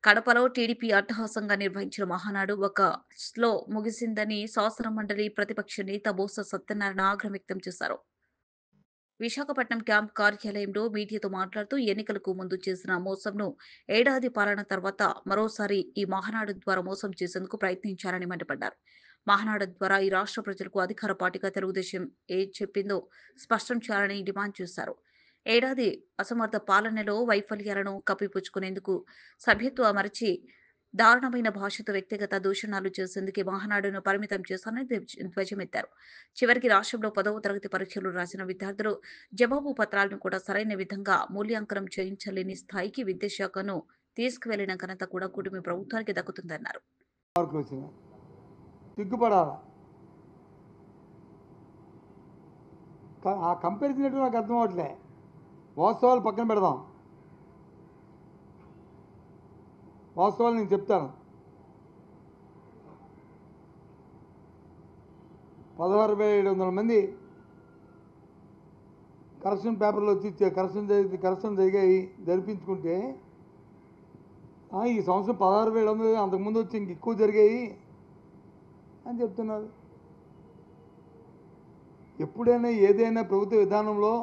కడపలో టీడీపీ అట్టహాసంగా నిర్వహించిన మహానాడు ఒక స్లో ముగిసిందని శాసన మండలి ప్రతిపక్ష నేత బొత్స సత్యనారాయణ ఆగ్రహం వ్యక్తం చేశారు. విశాఖపట్నం క్యాంప్ కార్యాలయంలో మీడియాతో మాట్లాడుతూ ఎన్నికలకు ముందు చేసిన మోసంను ఏడాది పాలన తర్వాత మరోసారి ఈ మహానాడు ద్వారా మోసం చేసేందుకు ప్రయత్నించారని మండిపడ్డారు. మహానాడు ద్వారా ఈ రాష్ట్ర ప్రజలకు అధికార పార్టీగా తెలుగుదేశం చెప్పిందో స్పష్టం చేయాలని డిమాండ్ చేశారు. ఏడాది అసమర్థ పాలనలో వైఫల్యాలను కప్పిపుచ్చుకునేందుకు సభ్యత్వ మరచి దారుణమైన భాషతో వ్యక్తిగత దూషణలు చేసేందుకే మహానాడును పరిమితం చేశారని ధ్వజమెత్తారు. చివరికి రాష్ట్రంలో 10వ తరగతి పరీక్షలు రాసిన విద్యార్థులు జవాబు పత్రాలను కూడా సరైన విధంగా మూల్యాంకనం చేయించలేని స్థాయికి విద్యాశాఖను తీసుకువెళ్లిన ఘనత కూడా కూటమి ప్రభుత్వానికి దక్కుతుందన్నారు. మార్కులు వచ్చినాయి. సిగ్గుపడాలా? ఆ కంపారిజన్ ఏంటో నాకు అర్థం అవ్వట్లే. వాస్తవాలు పక్కన పెడదాం. వాస్తవాలు నేను చెప్తాను. 16,700 మంది కరెక్షన్ పేపర్లు వచ్చి కరెక్షన్ జరిపించుకుంటే ఈ సంవత్సరం 16,700 అంతకుముందు వచ్చి ఇంక ఎక్కువ జరిగాయి అని చెప్తున్నారు. ఎప్పుడైనా ఏదైనా ప్రభుత్వ విధానంలో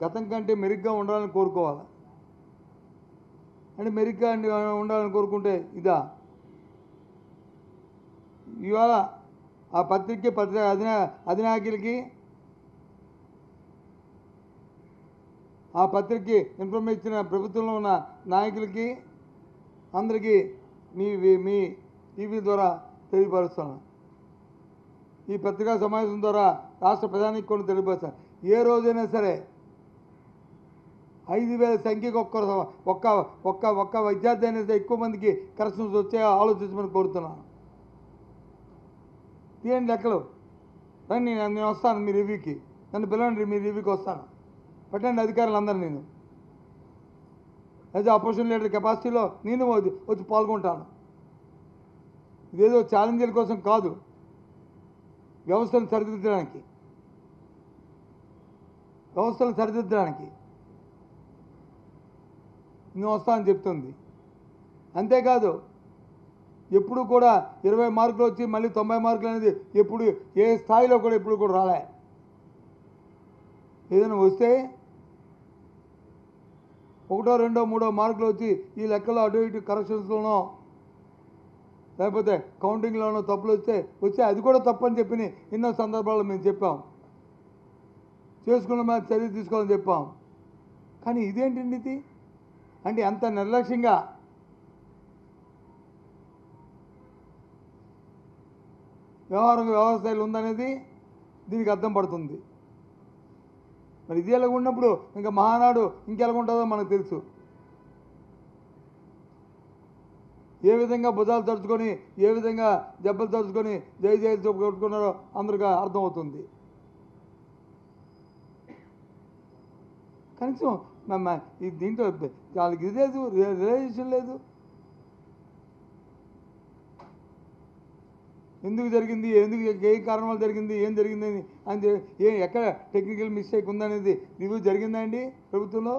గతం కంటే మెరుగ్గా ఉండాలని కోరుకోవాలి. అంటే మెరుగ్గా ఉండాలని కోరుకుంటే ఇదా? ఇవాళ ఆ పత్రిక అధినాయకులకి ఆ పత్రికకి ఇన్ఫర్మేషన్ ఇచ్చిన ప్రభుత్వంలో ఉన్న నాయకులకి అందరికీ మీ టీవీ ద్వారా తెలియపరుస్తున్నాను. ఈ పత్రికా సమావేశం ద్వారా రాష్ట్ర ప్రధానికి కూడా తెలియపరుస్తాను. ఏ రోజైనా సరే 5,000 సంఖ్యకు ఒక్క విద్యార్థి అనేది ఎక్కువ మందికి కరెక్షన్స్ వచ్చే ఆలోచించమని కోరుతున్నాను. తీయండి లెక్కలు. రండి, నేను వస్తాను మీ రివ్యూకి. నన్ను పిలవండి, మీ రివ్యూకి వస్తాను. పెట్టండి అధికారులు అందరూ. నేను యాజ్ అపోజిషన్ లీడర్ కెపాసిటీలో నేను వచ్చి పాల్గొంటాను. ఇదేదో ఛాలెంజ్ల కోసం కాదు, వ్యవస్థను సరిదిద్దడానికి నేను వస్తానని చెప్తుంది. అంతేకాదు, ఎప్పుడు కూడా 20 మార్కులు వచ్చి మళ్ళీ 90 మార్కులు అనేది ఎప్పుడు ఏ స్థాయిలో కూడా ఎప్పుడు కూడా రాలే. ఏదైనా వస్తే 1, 2, 3 మార్కులు వచ్చి ఈ లెక్కలో అటు ఇటు కరెక్షన్స్లోనో లేకపోతే కౌంటింగ్లోనో తప్పులు వస్తే అది కూడా తప్పని చెప్పి ఎన్నో సందర్భాల్లో మేము చెప్పాం. చేసుకున్న మీద చర్య తీసుకోవాలని చెప్పాం. కానీ ఇదేంటండి ఇది? అంటే ఎంత నిర్లక్ష్యంగా వ్యవస్థలు ఉందనేది దీనికి అర్థం పడుతుంది. మరి ఇది ఎలాగ ఉన్నప్పుడు ఇంకా మహానాడు ఇంకెలాగ ఉంటుందో మనకు తెలుసు. ఏ విధంగా భుజాలు తరుచుకొని, ఏ విధంగా దెబ్బలు తరుచుకొని జై కొట్టుకున్నారో అందరికీ అర్థమవుతుంది. కనీసం దీంట్లో వాళ్ళకి ఇది లేదు, రియలైజేషన్ లేదు. ఎందుకు జరిగింది, ఏ కారణం వల్ల జరిగింది, ఏం జరిగిందని ఎక్కడ టెక్నికల్ మిస్టేక్ ఉందనేది రివ్యూ జరిగిందా అండి ప్రభుత్వంలో?